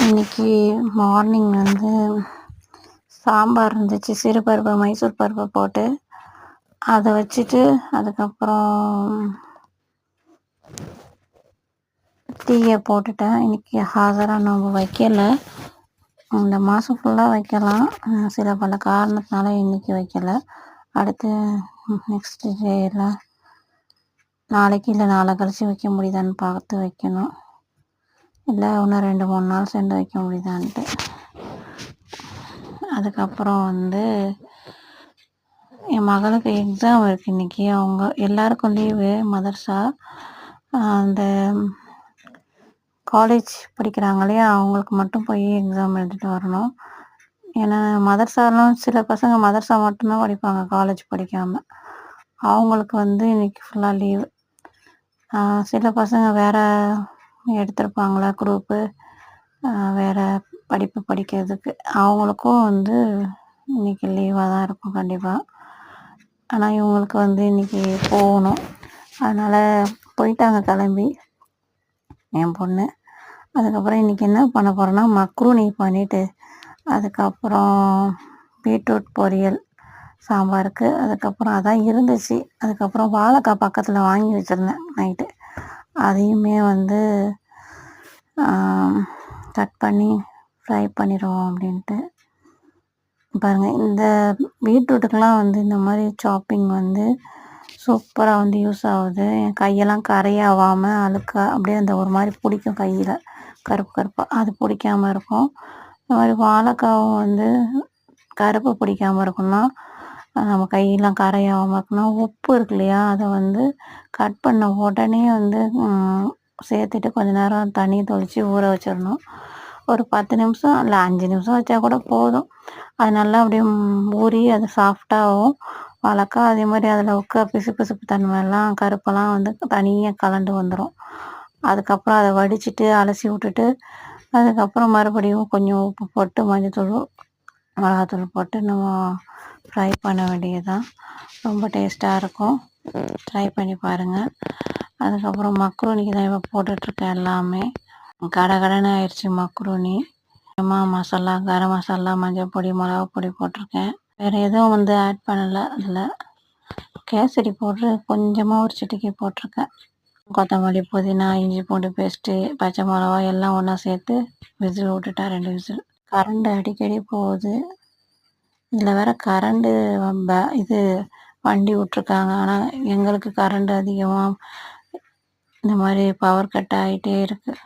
இன்னைக்கு மார்னிங் வந்து சாம்பார் இருந்துச்சு. சிறுபருப்பு மைசூர் பருப்பு போட்டு அதை வச்சுட்டு அதுக்கப்புறம் டீயை போட்டுட்டேன். இன்னைக்கு ஹாஜராக நம்ம வைக்கலை. இந்த மாதம் ஃபுல்லாக வைக்கலாம், சில பல காரணத்தினால இன்னைக்கு வைக்கலை. அடுத்து நெக்ஸ்ட் டேயில் நாளைக்கு இல்லை நாளை கழிச்சு வைக்க முடியுதான்னு பார்த்து வைக்கணும். இல்லை இன்னும் 2-3 நாள் சென்று வைக்க முடியுதான்ட்டு. அதுக்கப்புறம் வந்து என் மகளுக்கு எக்ஸாம் இருக்குது இன்றைக்கி. அவங்க எல்லாருக்கும் லீவு மதர்ஸா. அந்த காலேஜ் படிக்கிறாங்க இல்லையா, அவங்களுக்கு மட்டும் போய் எக்ஸாம் எழுதிட்டு வரணும். ஏன்னா மதர்சாலாம் சில பசங்க மதர்சா மட்டும்தான் படிப்பாங்க, காலேஜ் படிக்காமல். அவங்களுக்கு வந்து இன்றைக்கி ஃபுல்லாக லீவு. சில பசங்க வேறு எடுத்திருப்பாங்களா குரூப்பு, வேறு படிப்பு படிக்கிறதுக்கு, அவங்களுக்கும் வந்து இன்றைக்கி லீவாக தான் இருக்கும் கண்டிப்பாக. ஆனால் இவங்களுக்கு வந்து இன்றைக்கி போகணும். அதனால் போயிட்டாங்க கிளம்பி என் பொண்ணு. அதுக்கப்புறம் இன்றைக்கி என்ன பண்ண போகிறேன்னா மக்ரூனி பண்ணிவிட்டு அதுக்கப்புறம் பீட்ரூட் பொரியல் சாம்பாருக்கு. அதுக்கப்புறம் அதான் இருந்துச்சு. அதுக்கப்புறம் வாழைக்காய் பக்கத்தில் வாங்கி வச்சுருந்தேன் நைட்டு, அதையுமே வந்து கட் பண்ணி ஃப்ரை பண்ணிடுவோம் அப்படின்ட்டு. பாருங்கள், இந்த பீட்ரூட்டுக்கெலாம் வந்து இந்த மாதிரி சாப்பிங் வந்து சூப்பராக வந்து யூஸ் ஆகுது. என் கையெல்லாம் கரையாகாமல் அழுக்கா அப்படியே அந்த ஒரு மாதிரி பிடிக்கும், கையில் கருப்பு கருப்பாக அது பிடிக்காமல் இருக்கும். இந்த மாதிரி வாழைக்காவும் வந்து கருப்பு பிடிக்காமல் இருக்குன்னா, நம்ம கையெல்லாம் கரையாகாமல் இருக்குன்னா உப்பு இருக்கு இல்லையா, அதை வந்து கட் பண்ண உடனே வந்து சேர்த்துட்டு கொஞ்ச நேரம் தண்ணி தொளித்து ஊற வச்சிடணும். ஒரு 10 நிமிஷம் இல்லை 5 நிமிஷம் வச்சா கூட போதும். அது நல்லா அப்படியே ஊறி அது சாஃப்டாகவும் வாழைக்காய். அதே மாதிரி அதில் உக்க பிசு பிசுப்பு தன்மையெல்லாம் கருப்பெல்லாம் வந்து தனியாக கலண்டு வந்துடும். அதுக்கப்புறம் அதை வடிச்சிட்டு அலசி விட்டுட்டு அதுக்கப்புறம் மறுபடியும் கொஞ்சம் உப்பு போட்டு மஞ்சத்தூள் மிளகாத்தூள் போட்டு நம்ம ஃப்ரை பண்ண வேண்டியதுதான். ரொம்ப டேஸ்ட்டாக இருக்கும், ட்ரை பண்ணி பாருங்கள். அதுக்கப்புறம் மக்ரூனிக்கு தான் இப்போ போட்டுட்ருக்கேன். எல்லாமே கடகடன்னு ஆயிடுச்சு மக்ரூனி. மசாலா, கரம் மசாலா, மஞ்சள் பொடி, மிளகா பொடி போட்டிருக்கேன். வேறு எதுவும் வந்து ஆட் பண்ணலை. அதில் கேசரி போட்டு கொஞ்சமாக ஒரு சிட்டிக்கை போட்டிருக்கேன். கொத்தமல்லி, புதினா, இஞ்சி பூண்டு பேஸ்ட்டு, பச்சை மிளகா எல்லாம் ஒன்றா சேர்த்து விசில் விட்டுட்டேன், 2 விசில். கரண்ட் அடிக்கடி போகுது. இதில் வேறு கரண்டு இது வண்டி விட்ருக்காங்க. ஆனால் எங்களுக்கு கரண்ட் அதிகமாக இந்த மாதிரி பவர் கட் ஆகிட்டே இருக்குது.